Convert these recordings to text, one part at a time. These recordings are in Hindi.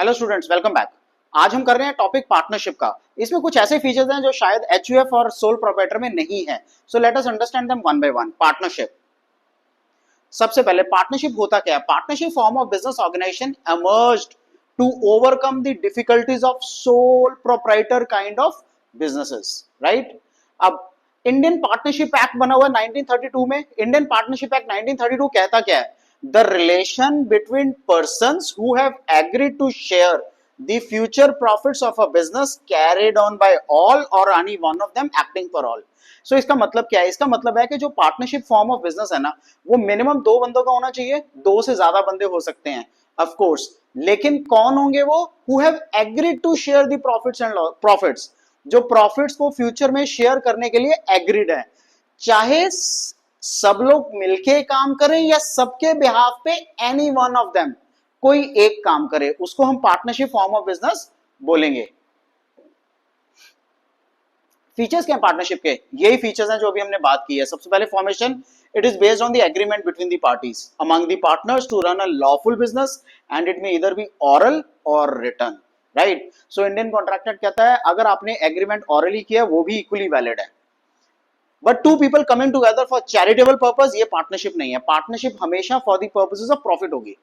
Hello students, welcome back. आज हम कर रहे हैं टॉपिक पार्टनरशिप का। इसमें कुछ ऐसे फीचर्स हैं जो शायद एचयूएफ और सोल प्रोप्राइटर में नहीं है। So let us understand them one by one. Partnership, सबसे पहले पार्टनरशिप होता क्या है? Partnership form of business organization emerged to overcome the difficulties of sole proprietor kind of businesses, right? अब इंडियन पार्टनरशिप एक्ट बना हुआ 1932 में। इंडियन पार्टनरशिप एक्ट 1932 कहता क्या है? The relation between persons who have agreed to share the future profits of a business carried on by all or any one of them acting for all. So इसका मतलब क्या है? इसका मतलब है कि जो पार्टनरशिप फॉर्म ऑफ बिजनेस है ना, वो मिनिमम 2 बंदों का होना चाहिए। 2 से ज्यादा बंदे हो सकते हैं ऑफ कोर्स, लेकिन कौन होंगे वो? Who have agreed to share the profits and profits, जो प्रॉफिट्स को फ्यूचर में शेयर करने के लिए एग्रीड है। चाहे सब लोग मिलके काम करें या सबके बिहाफ पे एनी वन ऑफ देम कोई एक काम करे, उसको हम पार्टनरशिप फॉर्म ऑफ बिजनेस बोलेंगे। फीचर्स क्या है पार्टनरशिप के? यही फीचर्स हैं जो अभी हमने बात की है। सबसे पहले formation, it is based on the agreement between the parties among the partners to run a lawful business and it may either be oral और written, right? So Indian contract act कहता है अगर आपने एग्रीमेंट ऑरली किया वो भी इक्वली वैलिड है। But 2 people coming together for charitable purpose, ये पार्टनरशिप नहीं है। पार्टनरशिप हमेशा for the purposes of profit होगी।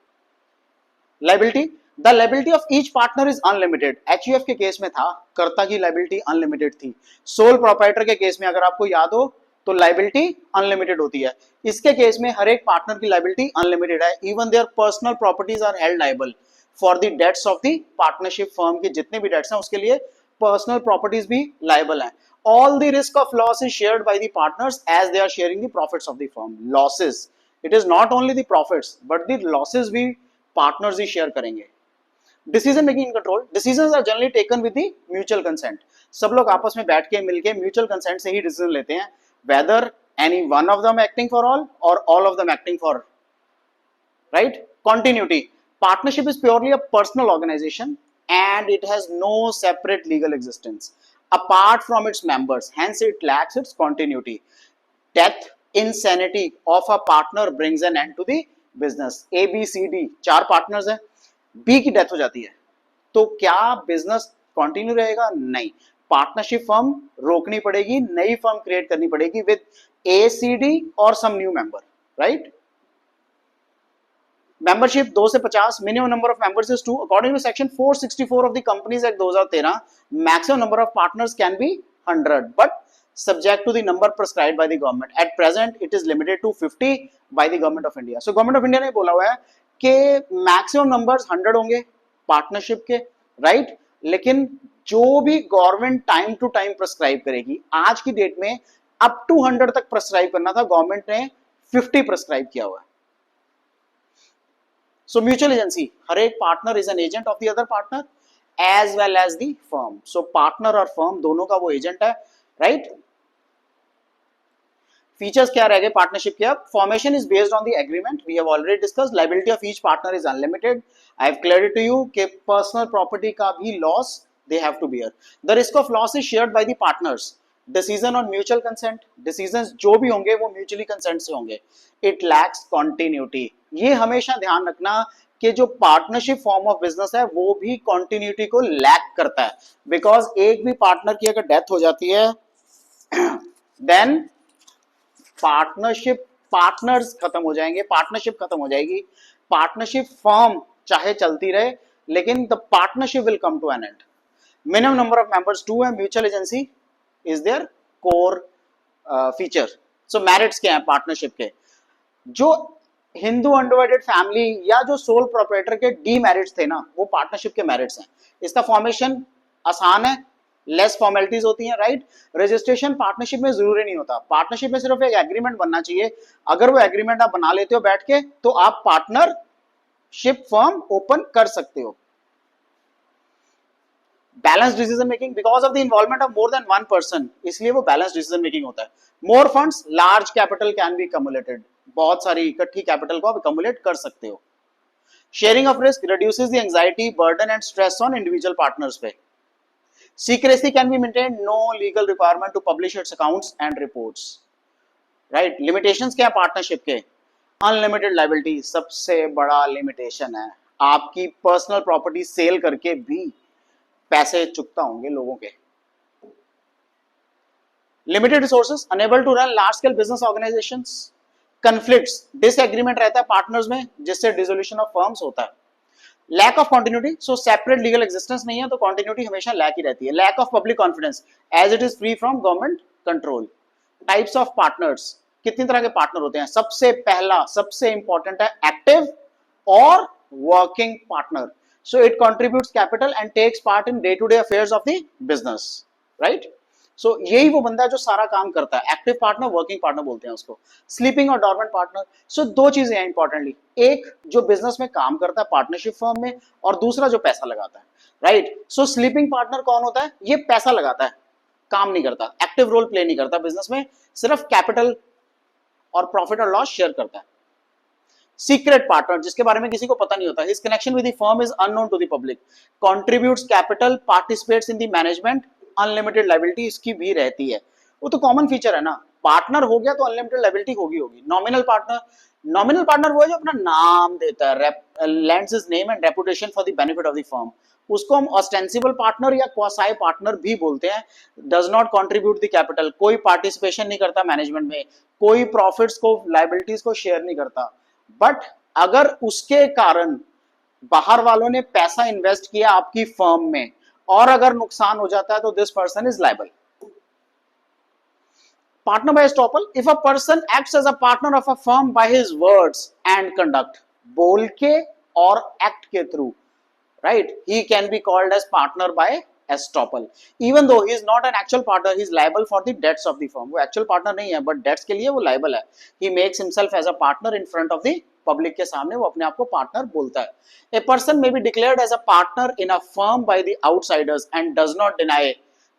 Liability, the liability of each partner is unlimited. HUF के केस में था कर्ता की लाइबिलिटी अनलिमिटेड थी। सोल प्रोप्राइटर के केस में अगर आपको याद हो तो लाइबिलिटी अनलिमिटेड होती है। इसके केस में हर एक पार्टनर की लाइबिलिटी अनलिमिटेड है। Even their personal properties are held liable for the debts of the partnership firm के जितने भी डेट्स हैं उसके लिए पर्सनल प्रॉपर्टीज भी लाइबल हैं। All the risk of loss is shared by the partners as they are sharing the profits of the firm. Losses, it is not only the profits but the losses भी पार्टनर्स ही शेयर करेंगे। Decision making in control, decisions are generally taken with the mutual consent. सब लोग आपस में बैठ के मिलके म्यूचुअल कंसेंट से ही डिसीजन लेते हैं, whether any one of them acting for all और all of them acting for, right? Continuity, partnership is purely a personal organization and it has no separate legal existence apart from its members, hence it lacks its continuity. Death, insanity of a partner brings an end to the business. A B C D 4 partners हैं, बी की डेथ हो जाती है तो क्या बिजनेस कंटिन्यू रहेगा? नहीं, पार्टनरशिप फर्म रोकनी पड़ेगी, नई फर्म क्रिएट करनी पड़ेगी विद ए सी डी और some new member, right? Membership 2 से 50, minimum number of members is 2 according to section 464 of the companies act 2013। Maximum number of partners can be 100 but subject to the number prescribed by the government. At present it is limited to 50 by the government of India. So government of India ने बोला हुआ है कि मैक्सिमम नंबर्स 100 होंगे पार्टनरशिप के, राइट? लेकिन जो भी government time to time prescribe करेगी, आज की डेट में अप टू 100 तक प्रेस्क्राइब करना था, गवर्नमेंट ने 50 प्रेस्क्राइब किया हुआ है। सो म्यूचुअल एजेंसी, हर एक partner is an agent of the other partner as well as the firm. So partner और फर्म दोनों का वो एजेंट है, राइट? फीचर्स क्या रह गए पार्टनरशिप के? अब formation is based on the agreement, we have already discussed. Liability of each partner is unlimited. I have cleared to you कि पर्सनल प्रॉपर्टी का भी loss they have to bear. The risk of loss is shared by the partners. Decision on mutual consent, decisions जो भी होंगे वो म्यूचुअली कंसेंट से होंगे। इट लैक्स कंटिन्यूटी, ये हमेशा ध्यान रखना कि जो पार्टनरशिप फॉर्म ऑफ बिजनेस है वो भी कंटिन्यूटी को लैक करता है, बिकॉज एक भी पार्टनर की अगर डेथ हो जाती है देन पार्टनरशिप, पार्टनर्स खत्म हो जाएंगे, पार्टनरशिप खत्म हो जाएगी। पार्टनरशिप फर्म चाहे चलती रहे लेकिन the partnership will come to an end. Minimum number of members 2 है। Mutual agency is their core feature. So merits क्या है पार्टनरशिप के? जो हिंदू अनडिवाइडेड फैमिली या जो सोल प्रोप्राइटर के डी मेरिट्स थे ना, वो पार्टनरशिप के मेरिट्स हैं। इसका फॉर्मेशन आसान है, लेस फॉर्मेलिटीज होती हैं, राइट? रजिस्ट्रेशन पार्टनरशिप में जरूरी नहीं होता। पार्टनरशिप में सिर्फ एक एग्रीमेंट बनना चाहिए। अगर वो एग्रीमेंट आप बना लेते हो बैठ के तो आप पार्टनरशिप फर्म ओपन कर सकते हो। Balance decision making, because of the involvement of more than one person, इसलिए वो बैलेंस डिसीजन मेकिंग होता है। More funds, large capital can be cumulated, बहुत सारी इकट्ठी कैपिटल को आप कम्युलेट कर सकते हो। Sharing of risk reduces the anxiety, burden and stress on individual partners पे। Secrecy can be maintained, no legal requirement to publish its accounts and reports, right? Limitations क्या है पार्टनरशिप के? अनलिमिटेड लायबिलिटी सबसे बड़ा लिमिटेशन है। आपकी पर्सनल प्रॉपर्टी सेल करके भी पैसे चुकता होंगे लोगों के। Limited resources, unable to run large scale business organizations, conflicts, disagreement रहता है पार्टनर्स में जिससे डिसोल्यूशन ऑफ फर्म्स होता है। Lack of continuity, so separate legal existence नहीं है तो कॉन्टिन्यूटी हमेशा लैक ही रहती है। Lack of public confidence as it is free from government control. Types of partners, कितनी तरह के पार्टनर होते हैं? सबसे पहला सबसे इंपॉर्टेंट है एक्टिव और working partner. So it contributes capital and takes part in day to day affairs of the business, right. So यही वो बंदा है जो सारा काम करता है। एक्टिव पार्टनर, वर्किंग पार्टनर बोलते हैं उसको। स्लीपिंग और डॉर्मेंट पार्टनर। सो दो चीजें हैं इंपॉर्टेंटली, एक जो बिजनेस में काम करता है पार्टनरशिप फर्म में, और दूसरा जो पैसा लगाता है, राइट। सो स्लीपिंग पार्टनर कौन होता है? ये पैसा लगाता है, काम नहीं करता, एक्टिव रोल प्ले नहीं करता बिजनेस में, सिर्फ कैपिटल और प्रॉफिट और लॉस शेयर करता है। सीक्रेट पार्टनर, जिसके बारे में किसी को पता नहीं होता, his connection with the firm is unknown to the public, contributes capital, participates in the management, unlimited liability इसकी भी रहती है। वो तो कॉमन फीचर है ना, पार्टनर हो गया तो अनलिमिटेड लायबिलिटी होगी होगी। नॉमिनल पार्टनर, नॉमिनल पार्टनर वो है जो अपना नाम देता है, lends his name and reputation for the benefit of the firm, उसको हम ऑस्टेंसिबल पार्टनर या क्वासाई पार्टनर भी बोलते हैं। Does not contribute the capital, कोई पार्टिसिपेशन नहीं करता मैनेजमेंट में, कोई प्रॉफिट्स को लायबिलिटीज को शेयर नहीं करता, बट अगर उसके कारण बाहर वालों ने पैसा इन्वेस्ट किया आपकी फर्म में और अगर नुकसान हो जाता है तो this person is liable. Partner by estoppel, if a person acts as a partner of a firm by his words and conduct, बोल के और एक्ट के through, right, he can be called as partner by estoppel, even though he is not an actual partner, he is liable for the debts of the firm। वो actual partner नहीं है but debts के लिए वो liable है। he makes himself as a partner in front of the public के सामने वो अपने आप को partner बोलता है। a person may be declared as a partner in a firm by the outsiders and does not deny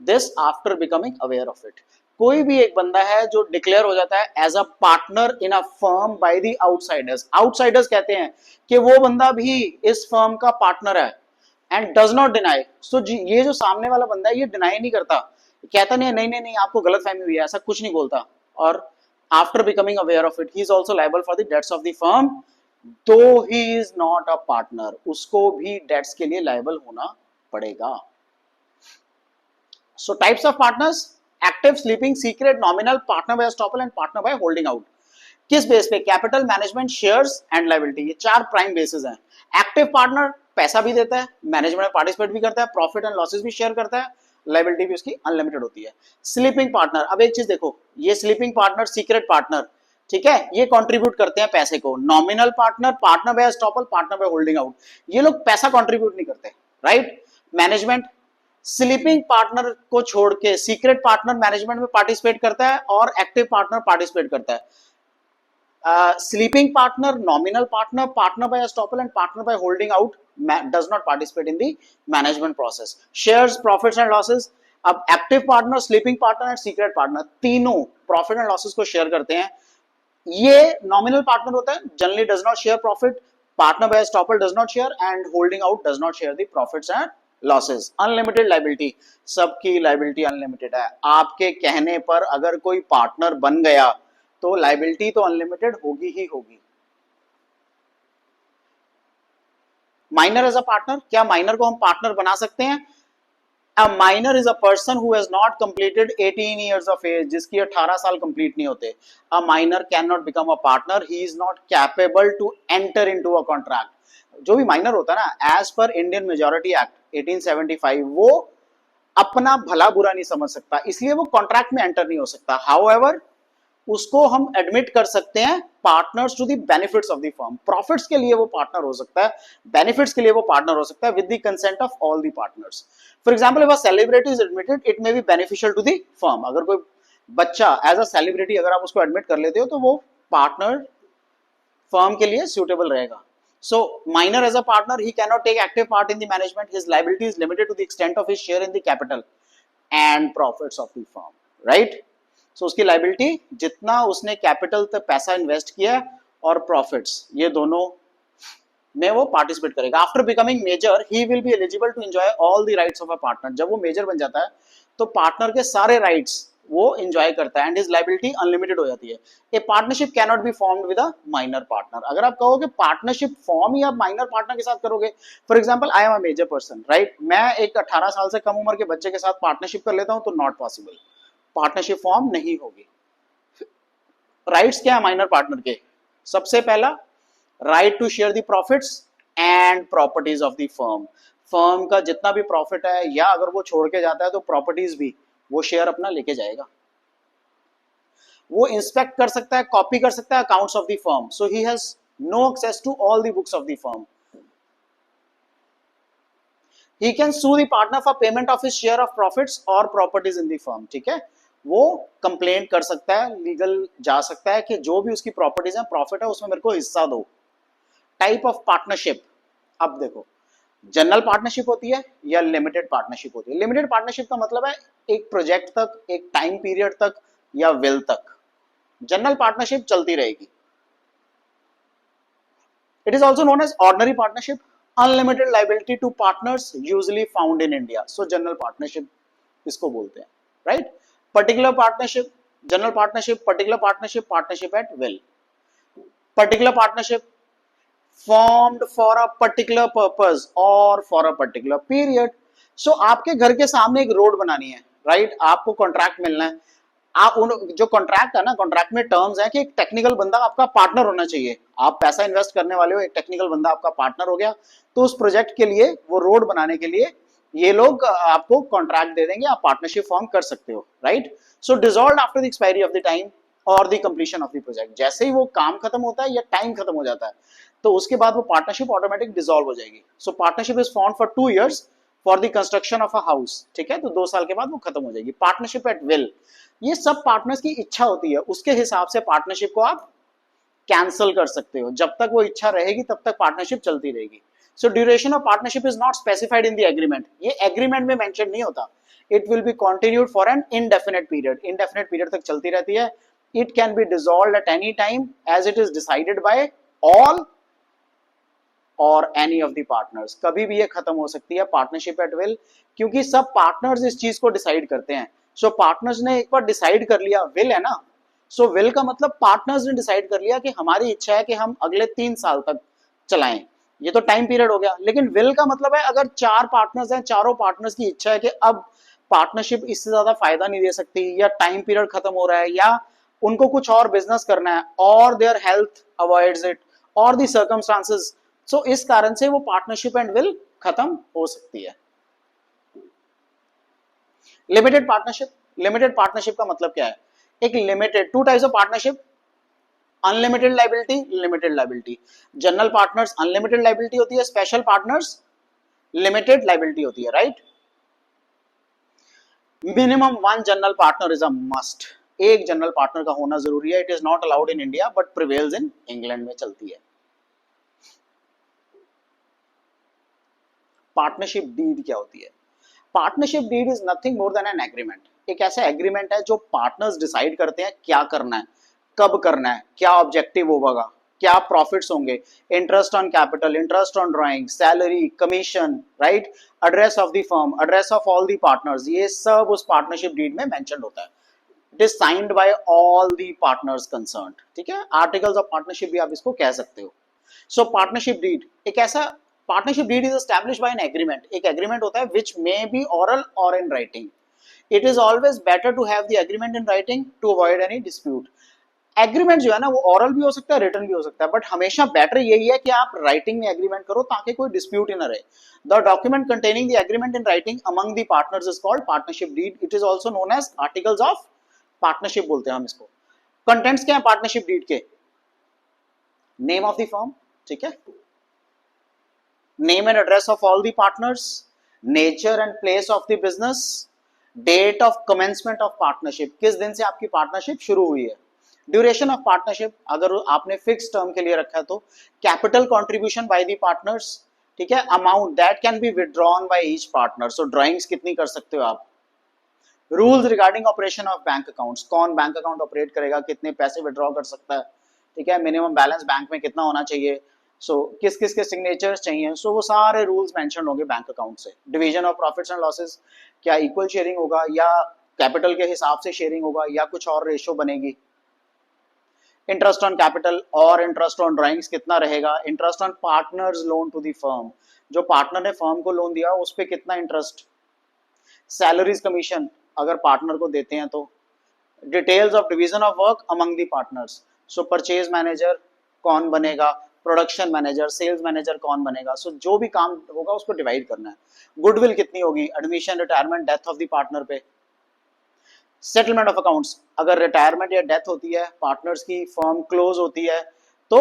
this after becoming aware of it। कोई भी एक बंदा है जो डिक्लेयर हो जाता है as a partner in a firm by the outsiders, outsiders कहते हैं कि वो बंदा भी इस फर्म का पार्टनर है, एंड डज नॉट डिनाई, सो ये जो सामने वाला बंदा है ये डिनाई नहीं करता, कहता नहीं नहीं नहीं नहीं आपको गलतफहमी हुई है, ऐसा कुछ नहीं बोलता, और after becoming aware of it he is also liable for the debts of the firm, though he is not a partner, उसको भी डेट्स के लिए लायबल होना पड़ेगा। So types of partners, active, sleeping, secret, nominal, partner by estoppel and partner by holding out. किस बेस पे? Capital, management, shares and liability, ये चार प्राइम बेसिस हैं। एक्टिव पार्टनर पैसा भी देता है, मैनेजमेंट में पार्टिसिपेट भी करता है, प्रॉफिट एंड लॉसेस भी शेयर करता है, लायबिलिटी भी उसकी अनलिमिटेड होती है। स्लीपिंग पार्टनर, अब एक चीज देखो, ये स्लीपिंग पार्टनर, सीक्रेट पार्टनर, ठीक है, ये कंट्रीब्यूट करते हैं पैसे को। Nominal partner, partner by estoppel, partner by holding out, ये लोग पैसा कंट्रीब्यूट नहीं करते, राइट। मैनेजमेंट, स्लीपिंग पार्टनर को छोड़ के सीक्रेट पार्टनर मैनेजमेंट में पार्टिसिपेट करता है और एक्टिव पार्टनर पार्टिसिपेट करता है। Sleeping partner, nominal partner, partner by estoppel and partner by holding out does not participate in the management process। shares, profits and losses, अब active partner, sleeping partner and secret partner तीनों प्रॉफिट एंड लॉसेस को शेयर करते हैं। ये नॉमिनल पार्टनर होता है, generally does not share profit, partner by estoppel does not share and holding out does not share the profits and losses. Unlimited liability, सबकी लायबिलिटी अनलिमिटेड है, आपके कहने पर अगर कोई पार्टनर बन गया तो लायबिलिटी तो अनलिमिटेड होगी ही होगी। माइनर एज अ पार्टनर, क्या माइनर को हम पार्टनर बना सकते हैं? A minor is a person who has not completed 18 years of age, जिसकी 18 साल कंप्लीट नहीं होते। A minor can not become a partner, he is not capable to enter into a contract. जो भी माइनर होता है ना, as per Indian majority act 1875, वो अपना भला बुरा नहीं समझ सकता, इसलिए वो कॉन्ट्रैक्ट में एंटर नहीं हो सकता। हाउएवर उसको हम एडमिट कर सकते हैं partners to the benefits of the firm. Profits के लिए वो पार्टनर हो सकता है, बेनिफिट्स के लिए वो पार्टनर हो सकता है with the consent of all the partners. For example, if a celebrity is admitted, it may be beneficial to the firm. अगर कोई बच्चा एज अ सेलिब्रिटी अगर आप उसको एडमिट कर लेते हो तो वो पार्टनर फर्म के लिए सुटेबल रहेगा। So minor as a partner, he cannot take active part in the management. His liability is limited to the extent of his share in the capital and profits of the firm, right? So उसकी liability जितना उसने capital तक पैसा invest किया और profits, ये दोनों में वो participate करेगा। After becoming major, he will be eligible to enjoy all the rights of a partner। जब वो major बन जाता है तो partner के सारे rights वो एंजॉय करता है एंड हिज लायबिलिटी अनलिमिटेड हो जाती है। ए partnership can not be formed with a minor partner. अगर आप कहोगे पार्टनरशिप फॉर्म ही आप माइनर पार्टनर के साथ करोगे, for example I am a major person right, मैं एक 18 साल से कम उम्र के बच्चे के साथ पार्टनरशिप कर लेता हूं तो नॉट पॉसिबल, पार्टनरशिप फॉर्म नहीं होगी। राइट्स क्या है माइनर पार्टनर के? सबसे पहला right to share the profits and properties of the firm. Firm का जितना भी प्रॉफिट है या अगर वो छोड़ के जाता है तो प्रॉपर्टीज भी वो शेयर अपना लेके जाएगा। वो इंस्पेक्ट कर सकता है, कॉपी कर सकता है accounts of the firm, so he has no access to all the books of the firm. He can sue the partner for payment of his share of profits or properties in the firm। ठीक है, वो कंप्लेंट कर सकता है, लीगल जा सकता है कि जो भी उसकी प्रॉपर्टीज है, प्रॉफिट है, उसमें मेरे को हिस्सा दो। टाइप ऑफ पार्टनरशिप, अब देखो जनरल पार्टनरशिप होती है या लिमिटेड पार्टनरशिप होती है। लिमिटेड पार्टनरशिप का मतलब है एक प्रोजेक्ट तक, एक टाइम पीरियड तक या विल तक। जनरल पार्टनरशिप चलती रहेगी। It is also known as ordinary partnership, unlimited liability to partners usually found in India. So general partnership इसको बोलते हैं, right. Particular partnership, general partnership, particular partnership, partnership at will. Particular partnership formed for a particular purpose or for a particular period। so आपके घर के सामने एक रोड बनानी है, राइट, आपको कॉन्ट्रैक्ट मिलना है। आप उन जो कॉन्ट्रैक्ट है ना, कॉन्ट्रैक्ट में टर्म्स है कि एक टेक्निकल बंदा आपका पार्टनर होना चाहिए। आप पैसा इन्वेस्ट करने वाले हो, एक टेक्निकल बंदा आपका पार्टनर हो गया, तो उस प्रोजेक्ट के लिए, वो रोड बनाने के लिए ये लोग आपको कॉन्ट्रैक्ट दे देंगे, आप पार्टनरशिप फॉर्म कर सकते हो, right. So dissolved after the expiry of the time और the completion of the project. जैसे ही वो काम खत्म होता है या टाइम खत्म हो जाता है तो उसके बाद वो पार्टनरशिप ऑटोमेटिक डिसॉल्व हो जाएगी। सो partnership is formed for 2 years for the construction of a house. ठीक है, तो 2 साल के बाद वो खत्म हो जाएगी। पार्टनरशिप एट विल, ये सब पार्टनर्स की इच्छा होती है, उसके हिसाब से पार्टनरशिप को आप कैंसिल कर सकते हो। जब तक वो इच्छा रहेगी तब तक पार्टनरशिप चलती रहेगी। So duration of partnership is not specified in the agreement, ये एग्रीमेंट में मेंशन नहीं होता। It will be continued for an indefinite period, indefinite period तक चलती रहती है। It can be dissolved at any time as it is decided by all और एनी ऑफ द पार्टनर्स। कभी भी ये खत्म हो सकती है पार्टनरशिप एट विल, क्योंकि सब पार्टनर्स इस चीज को डिसाइड करते हैं। सो पार्टनर्स ने एक बार डिसाइड कर लिया, विल है ना, सो विल का मतलब पार्टनर्स ने डिसाइड कर लिया कि हमारी इच्छा है कि हम अगले 3 साल तक चलाएं। ये तो टाइम पीरियड हो गया, लेकिन विल का मतलब है अगर 4 पार्टनर्स हैं, चारों पार्टनर्स की इच्छा है कि अब पार्टनरशिप इससे ज्यादा फायदा नहीं दे सकती, या टाइम पीरियड खत्म हो रहा है, या उनको कुछ और बिजनेस करना है, और देयर हेल्थ अवॉइड्स इट, और दी सर्कमस्टांसेस, सो इस कारण से वो पार्टनरशिप एंड विल खत्म हो सकती है। लिमिटेड पार्टनरशिप, लिमिटेड पार्टनरशिप का मतलब क्या है? एक limited, 2 types of partnership, unlimited liability, limited liability. General partners unlimited liability होती है, स्पेशल पार्टनर्स लिमिटेड लाइबिलिटी होती है, right. Minimum 1 general partner is a must, एक जनरल पार्टनर का होना जरूरी है। It is not allowed in India but prevails in England में चलती है। पार्टनरशिप डीड क्या होती है? Partnership deed is nothing more than an agreement. एक ऐसा एग्रीमेंट है जो पार्टनर्स डिसाइड करते हैं क्या करना है, कब करना है, क्या ऑब्जेक्टिव होगा, क्या प्रॉफिट्स होंगे, interest on capital, interest on drawing, salary, commission, right, address of the firm, address of all the partners, ये सब उस पार्टनरशिप डीड में मेंशन होता है। It is signed by all the partners concerned. ठीक है, आर्टिकल्स ऑफ पार्टनरशिप भी आप इसको कह सकते हो। सो पार्टनरशिप डीड एक ऐसा, partnership deed is established by an agreement. एक एग्रीमेंट होता है विच मे बी ऑरल और in writing. It is always better to have the agreement in writing to avoid any dispute. Agreement जो है ना वो ऑरल भी हो सकता है, रिटन भी हो सकता है, बट हमेशा बेटर यही है कि आप राइटिंग में एग्रीमेंट करो ताकि कोई डिस्प्यूट ही ना रहे। The document containing the agreement in writing among the partners is called partnership deed. It is also known as articles of partnership बोलते हैं हम इसको। कंटेंट्स क्या है पार्टनरशिप डीड के? नेम ऑफ द फर्म, ठीक है, name and address of all the partners, nature and place of the business, date of commencement of partnership, किस दिन से आपकी पार्टनरशिप शुरू हुई है, ड्यूरेशन ऑफ पार्टनरशिप, अगर आपने फिक्स टर्म के लिए रखा है तो, capital contribution by the partners, ठीक है, amount that can be withdrawn by each partner, so drawings कितनी कर सकते हो आप, rules regarding operation of bank accounts, कौन बैंक अकाउंट ऑपरेट करेगा, कितने पैसे विड्रॉ कर सकता है, ठीक है, मिनिमम बैलेंस बैंक में कितना होना चाहिए, किस किस के सिग्नेचर्स चाहिए, वो सारे रूल्स मेंशन होंगे बैंक अकाउंट से। Division of profits and losses, क्या इक्वल शेयरिंग होगा या कैपिटल के हिसाब से शेयरिंग होगा या कुछ और रेशियो बनेगी? इंटरेस्ट ऑन कैपिटल और इंटरेस्ट ऑन ड्राइंग्स कितना रहेगा? Interest on partners loan to the firm, जो पार्टनर ने फर्म को लोन दिया उस पे कितना इंटरेस्ट? सैलरीज कमीशन अगर पार्टनर को देते हैं तो। Details of division of work among the partners, so purchase manager कौन बनेगा, प्रोडक्शन मैनेजर, सेल्स मैनेजर कौन बनेगा, सो जो भी काम होगा उसको डिवाइड करना है। गुडविल कितनी होगी, admission, retirement, death of the partner पे। सेटलमेंट ऑफ अकाउंट्स, अगर रिटायरमेंट या डेथ होती है पार्टनर्स की, फर्म क्लोज होती है तो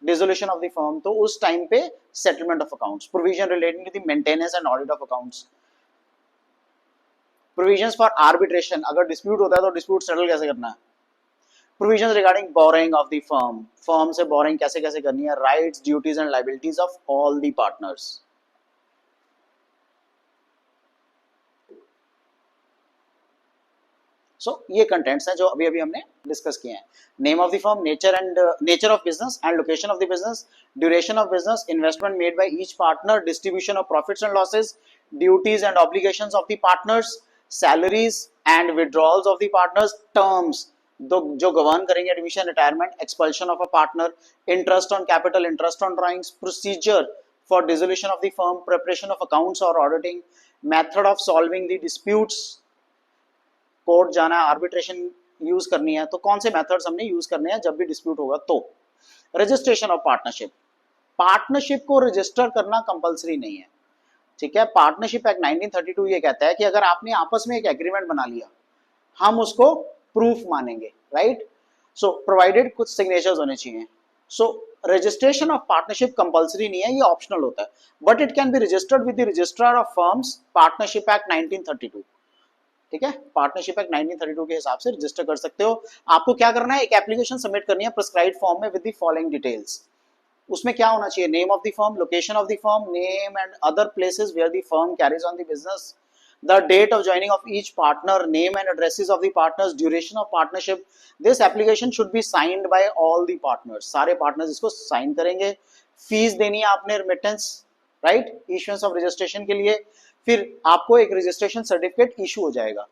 डिसोल्यूशन ऑफ द फर्म, तो उस टाइम पे settlement of accounts. Provision relating to the maintenance and audit of accounts. Provisions for arbitration, अगर डिस्प्यूट होता है तो डिस्प्यूट सेटल कैसे करना है। Provisions regarding borrowing of the firm, firm से बोरिंग कैसे कैसे करनी है। Rights, duties and liabilities of all the partners. So ये कंटेंट्स हैं जो अभी अभी हमने डिस्कस किए हैं। Name of the firm, nature of business and location of the business, duration of business, investment made by each partner, distribution of profits and losses, duties and obligations of the partners, salaries and withdrawals of the partners, terms जो गवर्न करेंगे admission, retirement, expulsion of a partner, interest on capital, interest on drawings, procedure for dissolution of the firm, preparation of accounts और auditing, method of solving the disputes, court जाना है, आर्बिट्रेशन यूज करनी है तो कौन से मेथड्स हमने यूज करने हैं जब भी डिस्प्यूट होगा। तो रजिस्ट्रेशन ऑफ पार्टनरशिप, पार्टनरशिप को रजिस्टर करना कंपलसरी नहीं है, ठीक है। पार्टनरशिप एक्ट 1932 ये कहता है कि अगर आपने आपस में एक एग्रीमेंट बना लिया हम उसको प्रूफ मानेंगे, राइट। सो प्रोवाइडेड कुछ सिग्नेचर्स होने चाहिए। सो रजिस्ट्रेशन ऑफ पार्टनरशिप कंपलसरी नहीं है, ये ऑप्शनल होता है, but it can be registered with the registrar of firms, partnership act 1932, ठीक है। पार्टनरशिप एक्ट 1932 के हिसाब से रजिस्टर कर सकते हो। आपको क्या करना है, एक एप्लीकेशन सबमिट करनी है प्रिस्क्राइब्ड फॉर्म में विद द फॉलोइंग डिटेल्स। उसमें क्या होना चाहिए, name of the firm, location of the firm, name and other places where the firm carries on the business, the date of joining of each partner, name and addresses of the partners, duration of partnership. This application should be signed by all the partners, सारे partners इसको sign करेंगे। फीस देनी है आपने, remittance, right, issuance of registration के लिए, फिर आपको एक registration certificate issue हो जाएगा।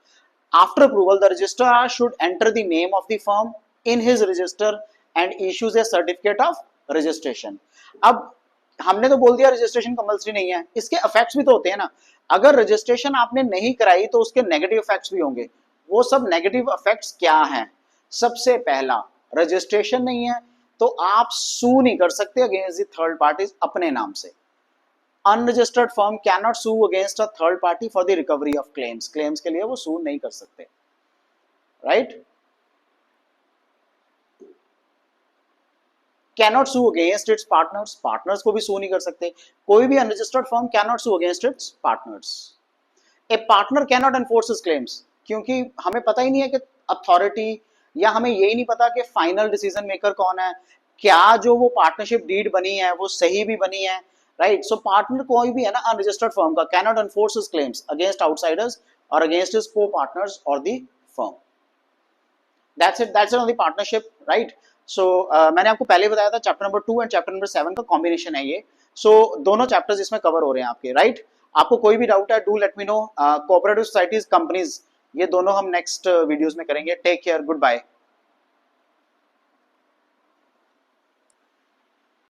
After approval, the registrar should enter the name of the firm in his register and issues a certificate of registration. अब हमने तो बोल दिया रजिस्ट्रेशन कंपलसरी नहीं है, इसके इफेक्ट्स भी तो होते हैं ना। अगर रजिस्ट्रेशन आपने नहीं कराई तो उसके नेगेटिव इफेक्ट्स भी होंगे। वो सब नेगेटिव इफेक्ट्स क्या हैं? सबसे पहला, रजिस्ट्रेशन नहीं है तो आप सू नहीं कर सकते अगेंस्ट द थर्ड पार्टीज अपने नाम से। Unregistered firm can not sue against a third party for the recovery of claims, claims के लिए वो सू नहीं कर सकते, right. cannot sue against its partners, partners को भी sue नहीं कर सकते। कोई भी unregistered firm cannot sue against its partners. A partner cannot enforce his claims, क्योंकि हमें पता ही नहीं है कि अथॉरिटी, या हमें यही नहीं पता कि फाइनल डिसीजन मेकर कौन है, क्या जो वो पार्टनरशिप डीड बनी है वो सही भी बनी है, राइट। सो पार्टनर कोई भी है ना अनरजिस्टर्ड फर्म का, cannot enforce his claims against outsiders or against his co-partners or the firm. That's it on the partnership, right. सो मैंने आपको पहले बताया था chapter number 2 and chapter number 7 का कॉम्बिनेशन है ये। सो दोनों चैप्टर्स इसमें कवर हो रहे हैं आपके, राइट। आपको कोई भी डाउट है do let me know. Cooperative societies, companies, ये दोनों हम नेक्स्ट वीडियोस में करेंगे। Take care, good bye.